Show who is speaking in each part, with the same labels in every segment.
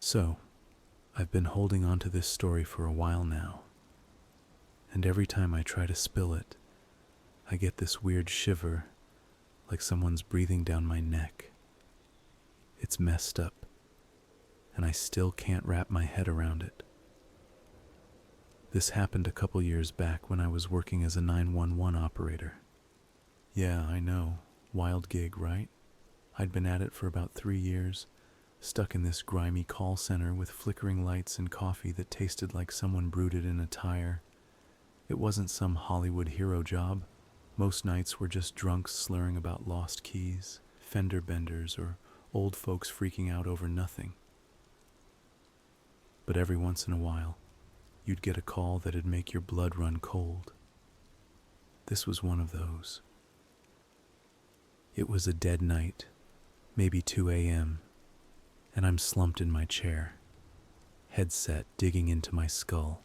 Speaker 1: So, I've been holding on to this story for a while now, and every time I try to spill it, I get this weird shiver, like someone's breathing down my neck. It's messed up, and I still can't wrap my head around it. This happened a couple years back when I was working as a 911 operator. Yeah, I know, wild gig, right? I'd been at it for about 3 years, stuck in this grimy call center with flickering lights and coffee that tasted like someone brewed it in a tire. It wasn't some Hollywood hero job. Most nights were just drunks slurring about lost keys, fender benders, or old folks freaking out over nothing. But every once in a while, you'd get a call that'd make your blood run cold. This was one of those. It was a dead night, maybe 2 a.m., and I'm slumped in my chair, headset digging into my skull,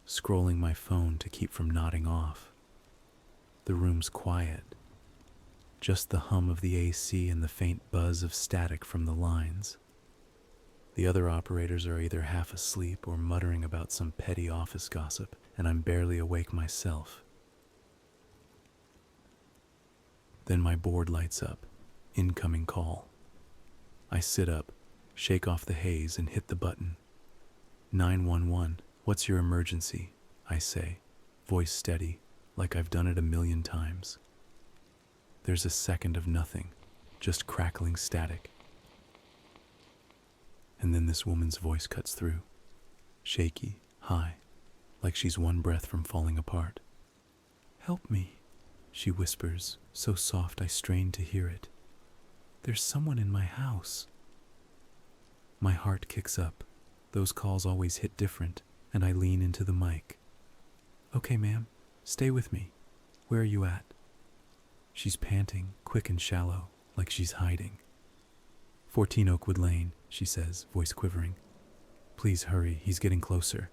Speaker 1: scrolling my phone to keep from nodding off. The room's quiet, just the hum of the AC and the faint buzz of static from the lines. The other operators are either half asleep or muttering about some petty office gossip, and I'm barely awake myself. Then my board lights up. Incoming call. I sit up, shake off the haze, and hit the button. 911, what's your emergency? I say, voice steady, like I've done it a million times. There's a second of nothing, just crackling static. And then this woman's voice cuts through, shaky, high, like she's one breath from falling apart. Help me, she whispers, so soft I strain to hear it. There's someone in my house. My heart kicks up. Those calls always hit different, and I lean into the mic. Okay, ma'am, stay with me. Where are you at? She's panting, quick and shallow, like she's hiding. 14 Oakwood Lane, she says, voice quivering. Please hurry, he's getting closer.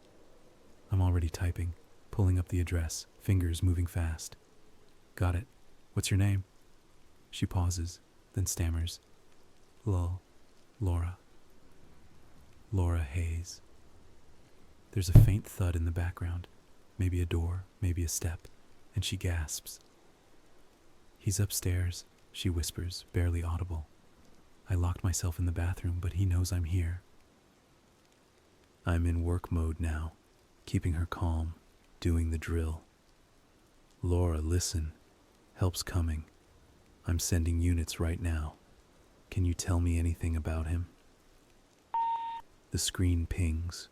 Speaker 1: I'm already typing, pulling up the address, fingers moving fast. Got it. What's your name? She pauses, then stammers. Laura. Laura Hayes. There's a faint thud in the background, maybe a door, maybe a step, and she gasps. He's upstairs, she whispers, barely audible. I locked myself in the bathroom, but he knows I'm here. I'm in work mode now, keeping her calm, doing the drill. Laura, listen. Help's coming. I'm sending units right now. Can you tell me anything about him? The screen pings.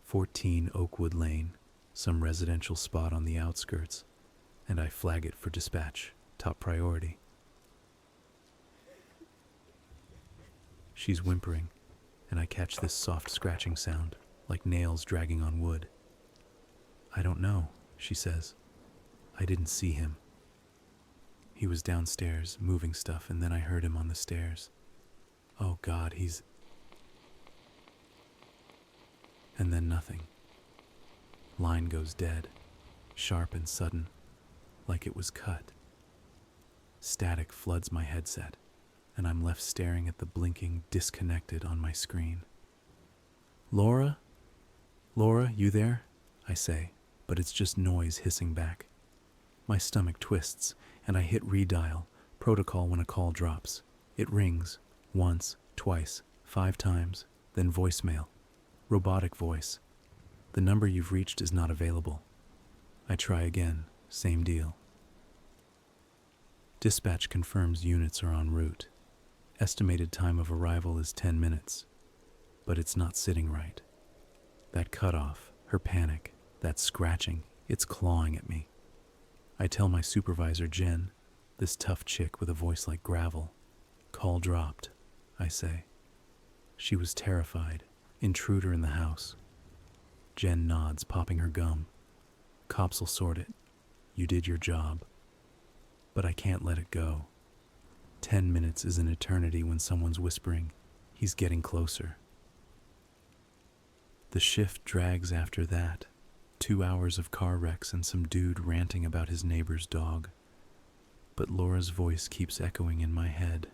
Speaker 1: 14 Oakwood Lane, some residential spot on the outskirts, and I flag it for dispatch, top priority. She's whimpering, and I catch this soft scratching sound, like nails dragging on wood. I don't know, she says. I didn't see him. He was downstairs, moving stuff, and then I heard him on the stairs. Oh God, he's... And then nothing. Line goes dead, sharp and sudden, like it was cut. Static floods my headset, and I'm left staring at the blinking disconnected on my screen. Laura? Laura, you there? I say, but it's just noise hissing back. My stomach twists, and I hit redial, protocol when a call drops. It rings, once, twice, 5 times, then voicemail. Robotic voice. The number you've reached is not available. I try again, same deal. Dispatch confirms units are en route. Estimated time of arrival is 10 minutes, but it's not sitting right. That cutoff, her panic, that scratching, it's clawing at me. I tell my supervisor, Jen, this tough chick with a voice like gravel. Call dropped, I say. She was terrified. Intruder in the house. Jen nods, popping her gum. Cops'll sort it. You did your job. But I can't let it go. 10 minutes is an eternity when someone's whispering, he's getting closer. The shift drags after that. 2 hours of car wrecks and some dude ranting about his neighbor's dog. But Laura's voice keeps echoing in my head.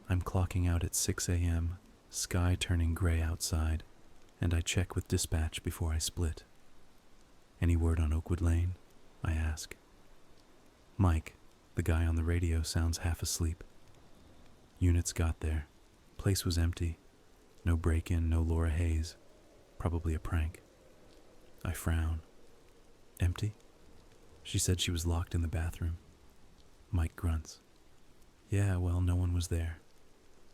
Speaker 1: I'm clocking out at 6 a.m., Sky turning gray outside, and I check with dispatch before I split. Any word on Oakwood Lane? I ask. Mike, the guy on the radio, sounds half asleep. Units got there. Place was empty. No break-in, no Laura Hayes. Probably a prank. I frown. Empty? She said she was locked in the bathroom. Mike grunts. Yeah, well, no one was there.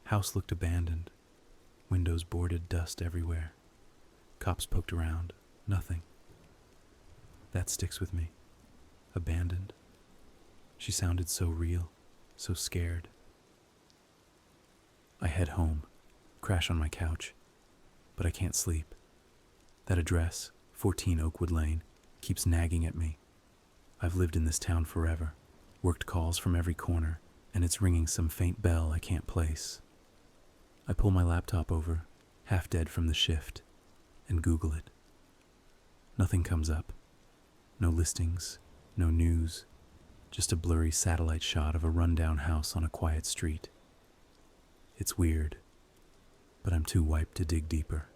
Speaker 1: House looked abandoned. Windows boarded, dust everywhere. Cops poked around. Nothing. That sticks with me. Abandoned. She sounded so real, so scared. I head home, crash on my couch, but I can't sleep. That address, 14 Oakwood Lane, keeps nagging at me. I've lived in this town forever, worked calls from every corner, and it's ringing some faint bell I can't place. I pull my laptop over, half dead from the shift, and Google it. Nothing comes up. No listings, no news, just a blurry satellite shot of a rundown house on a quiet street. It's weird, but I'm too wiped to dig deeper.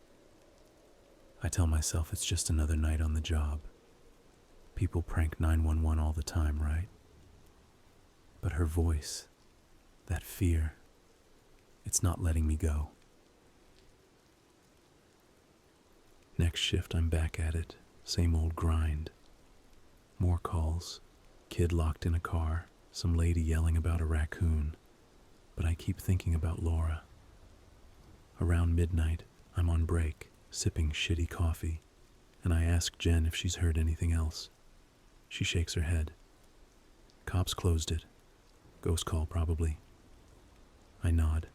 Speaker 1: I tell myself it's just another night on the job. People prank 911 all the time, right? But her voice, that fear, it's not letting me go. Next shift, I'm back at it. Same old grind. More calls. Kid locked in a car. Some lady yelling about a raccoon. But I keep thinking about Laura. Around midnight, I'm on break, sipping shitty coffee, and I ask Jen if she's heard anything else. She shakes her head. Cops closed it. Ghost call, probably. I nod,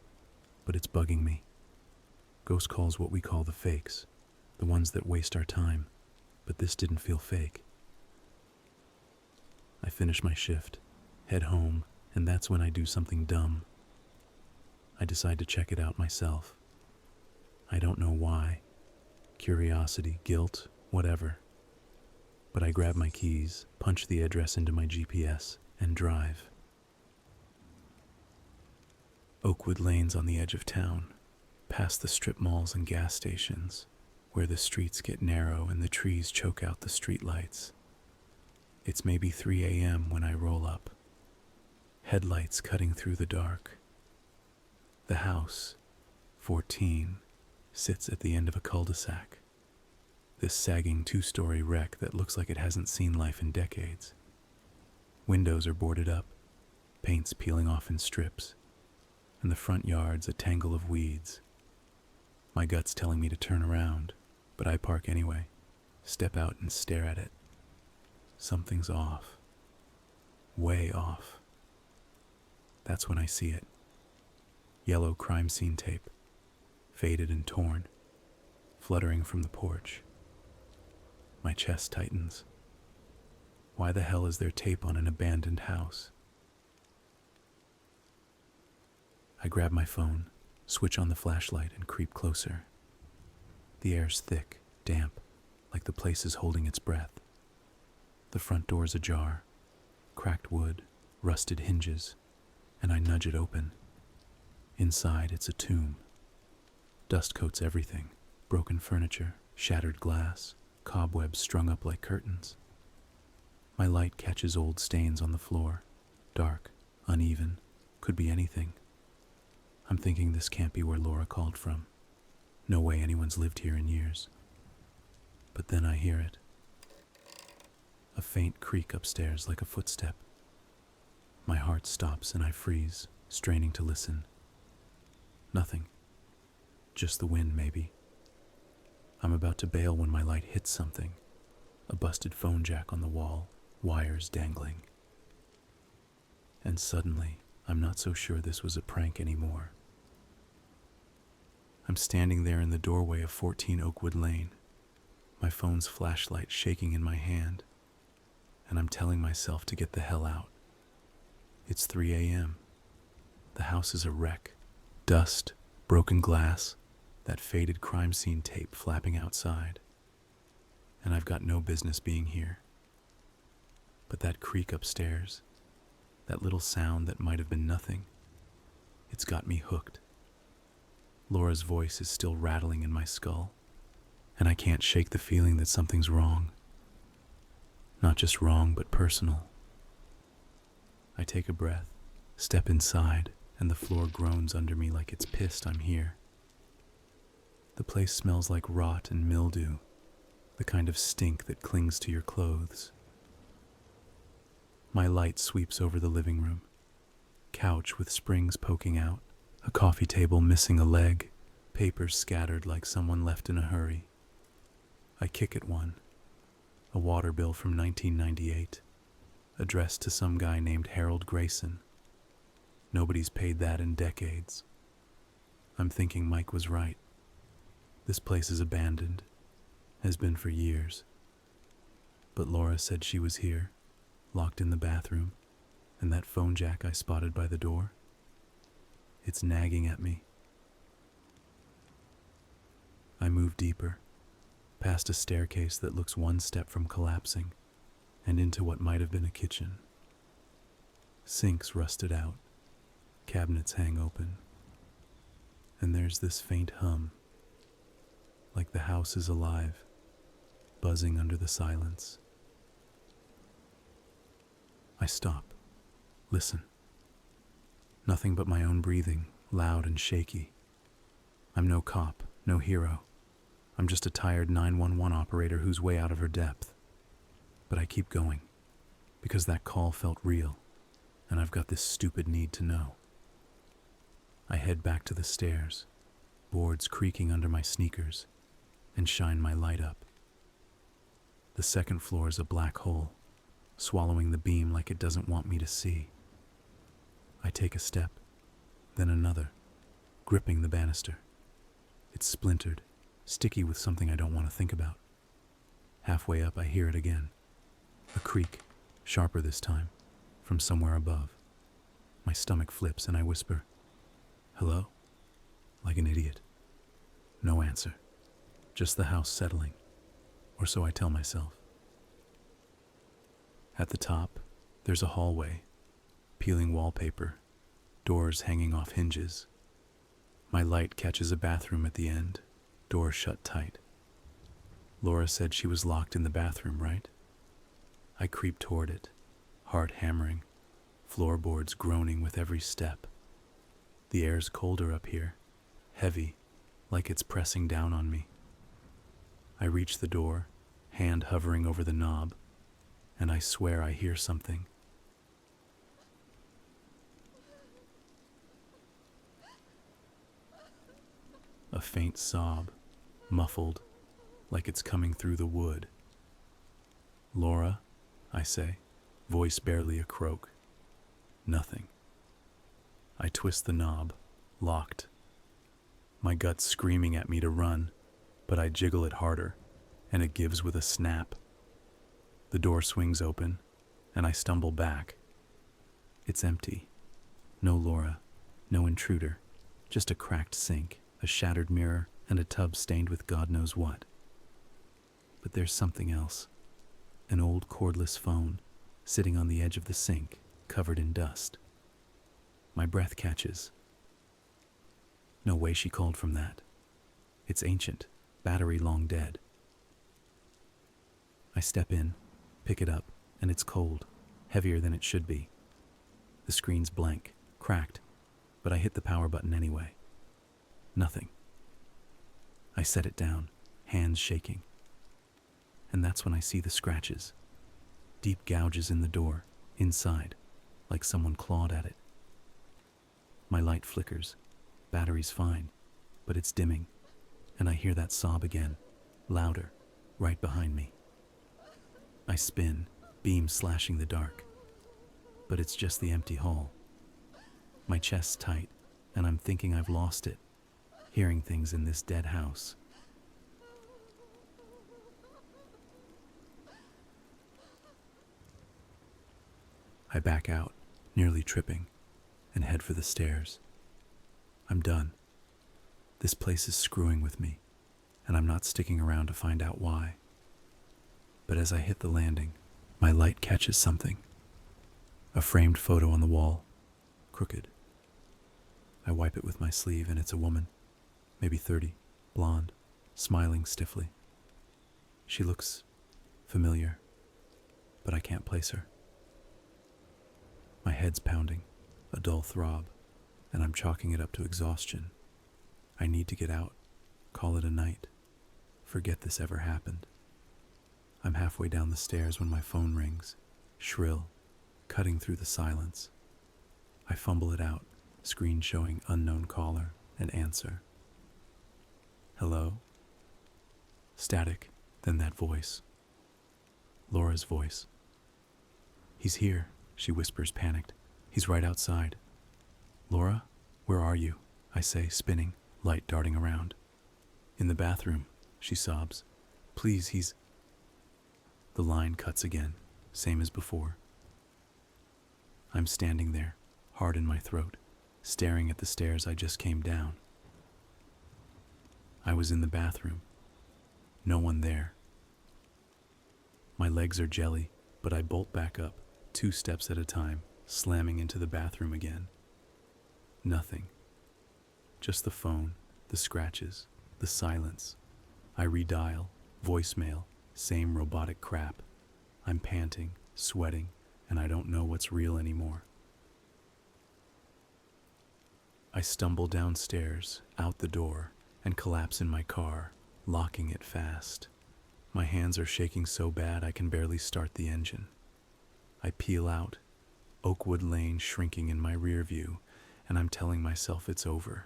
Speaker 1: but it's bugging me. Ghost call's what we call the fakes, the ones that waste our time, but this didn't feel fake. I finish my shift, head home, and that's when I do something dumb. I decide to check it out myself. I don't know why. Curiosity, guilt, whatever. But I grab my keys, punch the address into my GPS, and drive. Oakwood Lane's on the edge of town, past the strip malls and gas stations, where the streets get narrow and the trees choke out the streetlights. It's maybe 3 a.m. when I roll up. Headlights cutting through the dark. The house, 14, sits at the end of a cul-de-sac. This sagging two-story wreck that looks like it hasn't seen life in decades. Windows are boarded up, paint's peeling off in strips, and the front yard's a tangle of weeds. My gut's telling me to turn around, but I park anyway, step out and stare at it. Something's off. Way off. That's when I see it. Yellow crime scene tape, faded and torn, fluttering from the porch. My chest tightens. Why the hell is there tape on an abandoned house? I grab my phone, switch on the flashlight, and creep closer. The air's thick, damp, like the place is holding its breath. The front door's ajar, cracked wood, rusted hinges, and I nudge it open. Inside, it's a tomb. Dust coats everything, broken furniture, shattered glass, cobwebs strung up like curtains. My light catches old stains on the floor, dark, uneven, could be anything. I'm thinking this can't be where Laura called from. No way anyone's lived here in years. But then I hear it. A faint creak upstairs like a footstep. My heart stops and I freeze, straining to listen. Nothing. Just the wind, maybe. I'm about to bail when my light hits something. A busted phone jack on the wall, wires dangling. And suddenly, I'm not so sure this was a prank anymore. I'm standing there in the doorway of 14 Oakwood Lane, my phone's flashlight shaking in my hand, and I'm telling myself to get the hell out. It's 3 a.m. The house is a wreck. Dust, broken glass, that faded crime scene tape flapping outside. And I've got no business being here. But that creak upstairs, that little sound that might have been nothing, it's got me hooked. Laura's voice is still rattling in my skull, and I can't shake the feeling that something's wrong. Not just wrong, but personal. I take a breath, step inside, and the floor groans under me like it's pissed I'm here. The place smells like rot and mildew, the kind of stink that clings to your clothes. My light sweeps over the living room. Couch with springs poking out, a coffee table missing a leg, papers scattered like someone left in a hurry. I kick at one. A water bill from 1998, addressed to some guy named Harold Grayson. Nobody's paid that in decades. I'm thinking Mike was right. This place is abandoned, has been for years. But Laura said she was here, locked in the bathroom, and that phone jack I spotted by the door. It's nagging at me. I move deeper, past a staircase that looks one step from collapsing, and into what might have been a kitchen. Sinks rusted out, cabinets hang open, and there's this faint hum, like the house is alive, buzzing under the silence. I stop, listen. Nothing but my own breathing, loud and shaky. I'm no cop, no hero. I'm just a tired 911 operator who's way out of her depth. But I keep going, because that call felt real, and I've got this stupid need to know. I head back to the stairs, boards creaking under my sneakers, and shine my light up. The second floor is a black hole, swallowing the beam like it doesn't want me to see. I take a step, then another, gripping the banister. It's splintered, sticky with something I don't want to think about. Halfway up, I hear it again. A creak, sharper this time, from somewhere above. My stomach flips and I whisper, "Hello?" like an idiot. No answer, just the house settling, or so I tell myself. At the top, there's a hallway, peeling wallpaper, doors hanging off hinges. My light catches a bathroom at the end, door shut tight. Laura said she was locked in the bathroom, right? I creep toward it, heart hammering, floorboards groaning with every step. The air's colder up here, heavy, like it's pressing down on me. I reach the door, hand hovering over the knob, and I swear I hear something. A faint sob, muffled, like it's coming through the wood. "Laura," I say, voice barely a croak. Nothing. I twist the knob, locked. My gut's screaming at me to run, but I jiggle it harder, and it gives with a snap. The door swings open, and I stumble back. It's empty. No Laura, no intruder, just a cracked sink, a shattered mirror, and a tub stained with God knows what. But there's something else. An old cordless phone, sitting on the edge of the sink, covered in dust. My breath catches. No way she called from that. It's ancient, battery long dead. I step in, pick it up, and it's cold, heavier than it should be. The screen's blank, cracked, but I hit the power button anyway. Nothing. I set it down, hands shaking. And that's when I see the scratches. Deep gouges in the door, inside, like someone clawed at it. My light flickers. Battery's fine, but it's dimming, and I hear that sob again, louder, right behind me. I spin, beam slashing the dark, but it's just the empty hall. My chest's tight, and I'm thinking I've lost it, hearing things in this dead house. I back out, nearly tripping, and head for the stairs. I'm done. This place is screwing with me, and I'm not sticking around to find out why. But as I hit the landing, my light catches something. A framed photo on the wall, crooked. I wipe it with my sleeve, and it's a woman, maybe 30, blonde, smiling stiffly. She looks familiar, but I can't place her. My head's pounding, a dull throb, and I'm chalking it up to exhaustion. I need to get out, call it a night, forget this ever happened. I'm halfway down the stairs when my phone rings, shrill, cutting through the silence. I fumble it out, screen showing unknown caller, and answer. Hello? Static, then that voice. Laura's voice. He's here, she whispers, panicked. He's right outside. Laura, where are you? I say, spinning, light darting around. In the bathroom, she sobs. Please, he's... The line cuts again, same as before. I'm standing there, hard in my throat, staring at the stairs I just came down. I was in the bathroom. No one there. My legs are jelly, but I bolt back up, 2 steps at a time, slamming into the bathroom again. Nothing. Just the phone, the scratches, the silence. I redial, voicemail, same robotic crap. I'm panting, sweating, and I don't know what's real anymore. I stumble downstairs, out the door, and collapse in my car, locking it fast. My hands are shaking so bad I can barely start the engine. I peel out, Oakwood Lane shrinking in my rear view, and I'm telling myself it's over.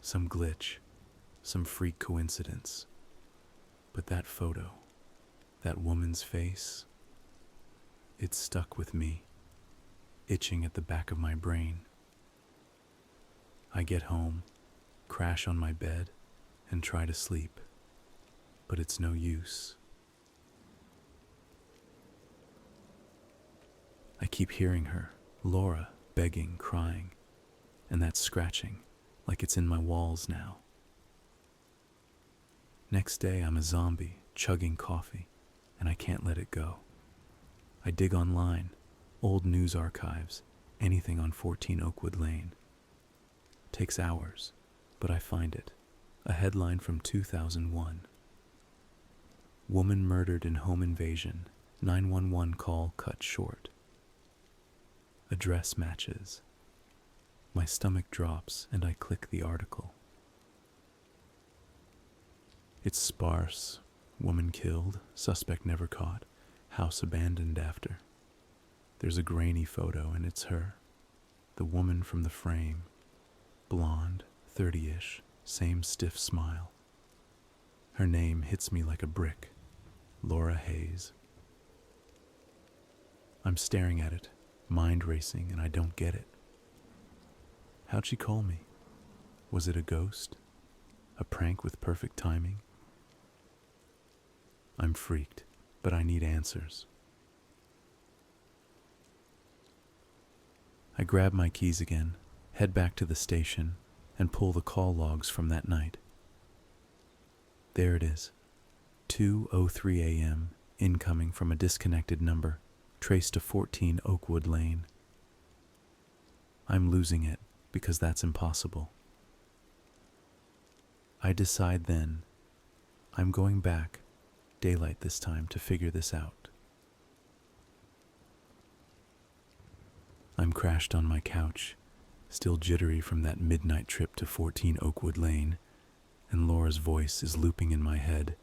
Speaker 1: Some glitch, some freak coincidence. But that photo, that woman's face, it's stuck with me, itching at the back of my brain. I get home, crash on my bed, and try to sleep, but it's no use. I keep hearing her, Laura, begging, crying, and that scratching, like it's in my walls now. Next day, I'm a zombie, chugging coffee, and I can't let it go. I dig online, old news archives, anything on 14 Oakwood Lane. Takes hours, but I find it. A headline from 2001. Woman murdered in home invasion, 911 call cut short. Address matches. My stomach drops and I click the article. It's sparse. Woman killed, suspect never caught, house abandoned after. There's a grainy photo and it's her, the woman from the frame. Blonde, 30-ish, same stiff smile. Her name hits me like a brick. Laura Hayes. I'm staring at it, mind racing, and I don't get it. How'd she call me? Was it a ghost? A prank with perfect timing? I'm freaked, but I need answers. I grab my keys again, head back to the station, and pull the call logs from that night. There it is, 2:03 a.m., incoming from a disconnected number, traced to 14 Oakwood Lane. I'm losing it, because that's impossible. I decide then, I'm going back, daylight this time, to figure this out. I'm crashed on my couch, still jittery from that midnight trip to 14 Oakwood Lane, and Laura's voice is looping in my head,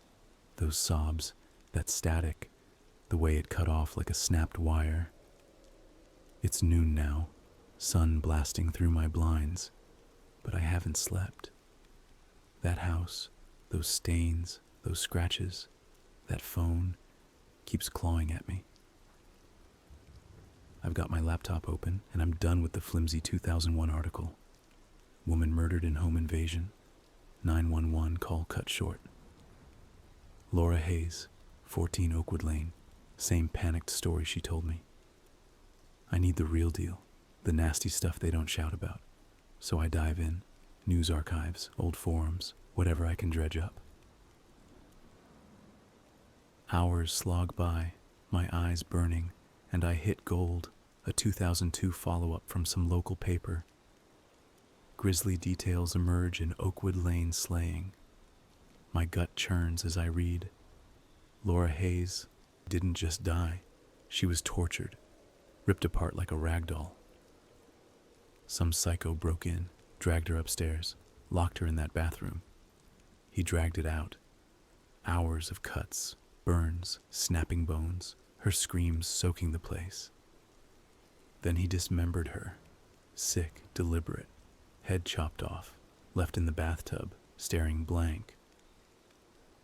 Speaker 1: those sobs, that static, the way it cut off like a snapped wire. It's noon now, sun blasting through my blinds, but I haven't slept. That house, those stains, those scratches, that phone keeps clawing at me. I've got my laptop open, and I'm done with the flimsy 2001 article. Woman murdered in home invasion, 911 call cut short. Laura Hayes, 14 Oakwood Lane, same panicked story she told me. I need the real deal, the nasty stuff they don't shout about. So I dive in, news archives, old forums, whatever I can dredge up. Hours slog by, my eyes burning, and I hit gold, a 2002 follow-up from some local paper. Grisly details emerge in Oakwood Lane slaying. My gut churns as I read. Laura Hayes didn't just die. She was tortured, ripped apart like a rag doll. Some psycho broke in, dragged her upstairs, locked her in that bathroom. He dragged it out. Hours of cuts, burns, snapping bones, her screams soaking the place. Then he dismembered her, sick, deliberate, head chopped off, left in the bathtub, staring blank.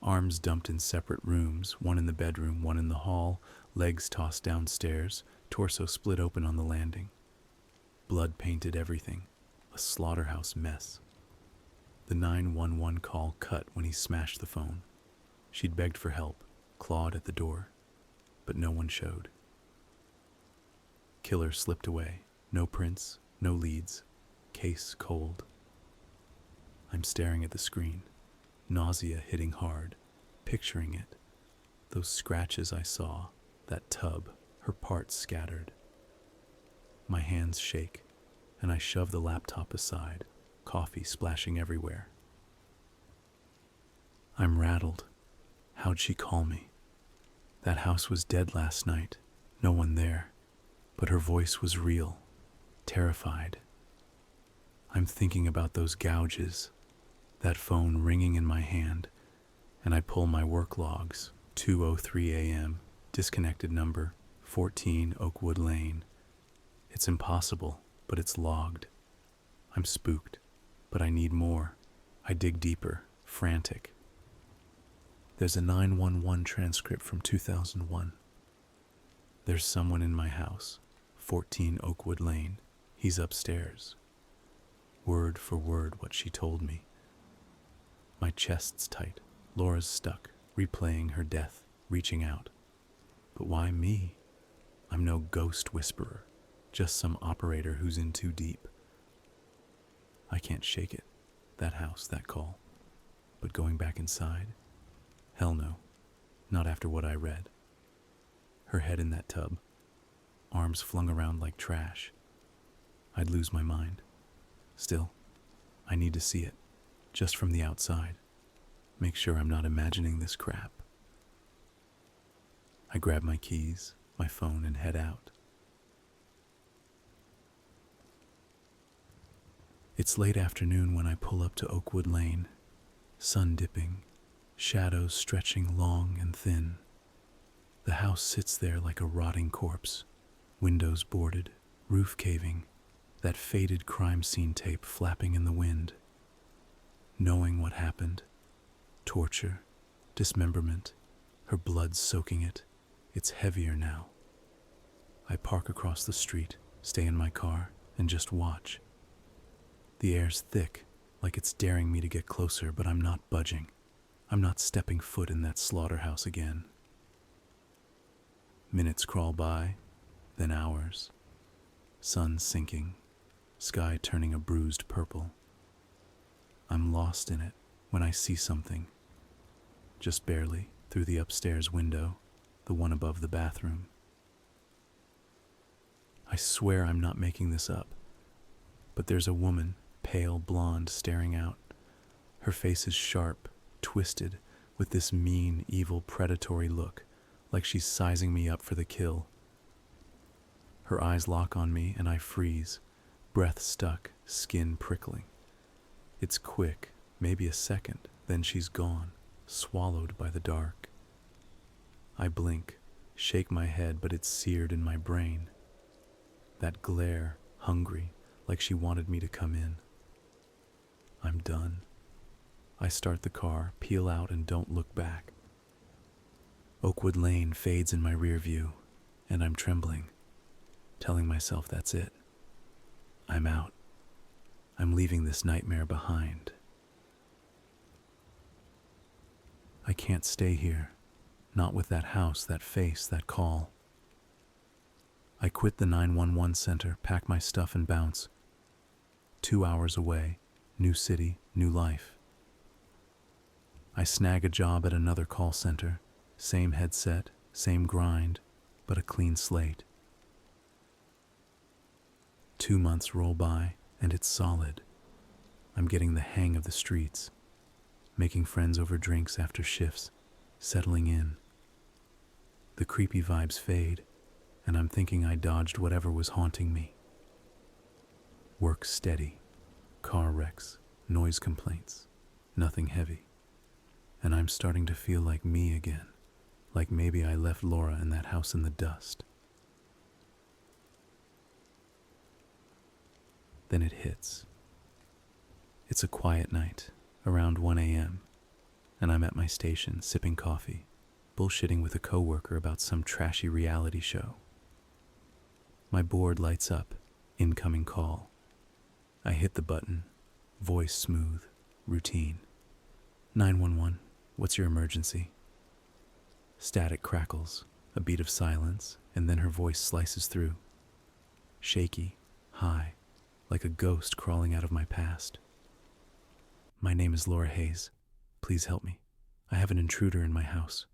Speaker 1: Arms dumped in separate rooms, one in the bedroom, one in the hall, legs tossed downstairs, torso split open on the landing. Blood painted everything, a slaughterhouse mess. The 911 call cut when he smashed the phone. She'd begged for help, clawed at the door, but no one showed. Killer slipped away, no prints, no leads, case cold. I'm staring at the screen, nausea hitting hard, picturing it. Those scratches I saw, that tub, her parts scattered. My hands shake, and I shove the laptop aside, coffee splashing everywhere. I'm rattled. How'd she call me? That house was dead last night, no one there, but her voice was real, terrified. I'm thinking about those gouges, that phone ringing in my hand, and I pull my work logs, 2:03 a.m., disconnected number, 14 Oakwood Lane. It's impossible, but it's logged. I'm spooked, but I need more. I dig deeper, frantic. There's a 911 transcript from 2001. There's someone in my house, 14 Oakwood Lane. He's upstairs. Word for word what she told me. My chest's tight. Laura's stuck, replaying her death, reaching out. But why me? I'm no ghost whisperer, just some operator who's in too deep. I can't shake it, that house, that call. But going back inside? Hell no, not after what I read. Her head in that tub, arms flung around like trash. I'd lose my mind. Still, I need to see it, just from the outside. Make sure I'm not imagining this crap. I grab my keys, my phone, and head out. It's late afternoon when I pull up to Oakwood Lane, sun dipping, shadows stretching long and thin. The house sits there like a rotting corpse, windows boarded, roof caving, that faded crime scene tape flapping in the wind. Knowing what happened, torture, dismemberment, her blood soaking it, it's heavier now. I park across the street, stay in my car, and just watch. The air's thick, like it's daring me to get closer, but I'm not budging. I'm not stepping foot in that slaughterhouse again. Minutes crawl by, then hours. Sun sinking, sky turning a bruised purple. I'm lost in it when I see something. Just barely, through the upstairs window, the one above the bathroom. I swear I'm not making this up, but there's a woman, pale blonde, staring out. Her face is sharp, twisted, with this mean, evil, predatory look, like she's sizing me up for the kill. Her eyes lock on me and I freeze, breath stuck, skin prickling. It's quick, maybe a second, then she's gone, swallowed by the dark. I blink, shake my head, but it's seared in my brain. That glare, hungry, like she wanted me to come in. I'm done. I start the car, peel out, and don't look back. Oakwood Lane fades in my rear view, and I'm trembling, telling myself that's it. I'm out. I'm leaving this nightmare behind. I can't stay here, not with that house, that face, that call. I quit the 911 center, pack my stuff, and bounce. 2 hours away, new city, new life. I snag a job at another call center, same headset, same grind, but a clean slate. 2 months roll by, and it's solid. I'm getting the hang of the streets, making friends over drinks after shifts, settling in. The creepy vibes fade, and I'm thinking I dodged whatever was haunting me. Work steady, car wrecks, noise complaints, nothing heavy. And I'm starting to feel like me again, like maybe I left Laura in that house in the dust. Then it hits. It's a quiet night, around 1 a.m., and I'm at my station sipping coffee, bullshitting with a coworker about some trashy reality show. My board lights up, incoming call. I hit the button, voice smooth, routine. 911, what's your emergency? Static crackles, a beat of silence, and then her voice slices through. Shaky, high, like a ghost crawling out of my past. My name is Laura Hayes. Please help me. I have an intruder in my house.